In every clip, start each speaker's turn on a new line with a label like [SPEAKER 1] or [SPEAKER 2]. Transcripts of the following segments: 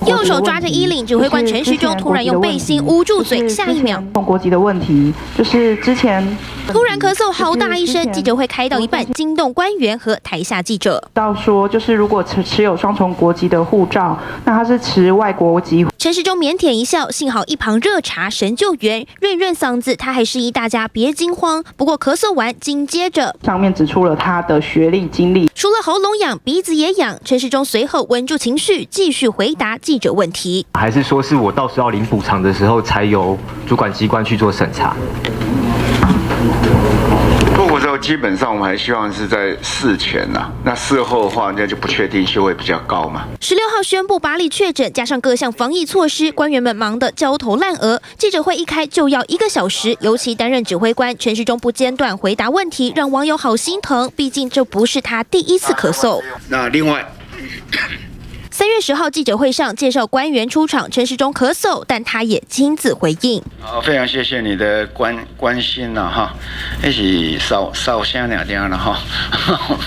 [SPEAKER 1] 右手抓着衣领，指挥官陈时中突然用背心捂住嘴，下一秒
[SPEAKER 2] 国籍的问题，就是之前
[SPEAKER 1] 突然咳嗽好大一声，记者会开到一半，惊动官员和台下记者。
[SPEAKER 2] 到说，就是如果持有双重国籍的护照，那他是持外国籍。
[SPEAKER 1] 陈时中腼腆一笑，幸好一旁热茶神救援，润润嗓子，他还示意大家别惊慌。不过咳嗽完，紧接着
[SPEAKER 2] 上面指出了他的学历经历，
[SPEAKER 1] 除了喉咙痒，鼻子也痒。陈时中随后稳住情绪，继续回答记者问题。
[SPEAKER 3] 还是说是我到时候要领补偿的时候，才由主管机关去做审查？
[SPEAKER 4] 入国之后，基本上我们还希望是在事前呐，那事后的话，那就不确定性会比较高嘛。
[SPEAKER 1] 16号宣布拔里确诊，加上各项防疫措施，官员们忙得焦头烂额。记者会一开就要1个小时，尤其担任指挥官陈时中不间断回答问题，让网友好心疼。毕竟这不是他第一次咳嗽。
[SPEAKER 4] 那另外。
[SPEAKER 1] 3月10号记者会上介绍官员出场，陈时中咳嗽，但他也亲自回应。
[SPEAKER 4] 非常谢谢你的关心呐哈，一起烧香两天了哈。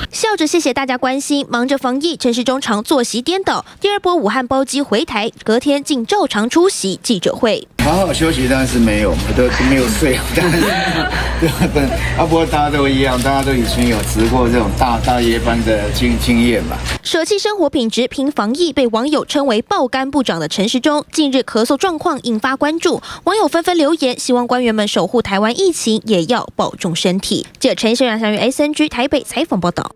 [SPEAKER 1] 笑着谢谢大家关心，忙着防疫，陈时中常作息颠倒。第2波武汉包机回台，隔天竟照常出席记者会。
[SPEAKER 5] 好好休息当然是没有，我都没有睡，但是不过大家都一样，大家都以前有值过这种大夜班的经验吧。
[SPEAKER 1] 舍弃生活品质拼防疫，被网友称为爆肝部长的陈时中，近日咳嗽状况引发关注，网友纷纷留言，希望官员们守护台湾疫情，也要保重身体。记者陈秀阳、3月 SNG 台北采访报道。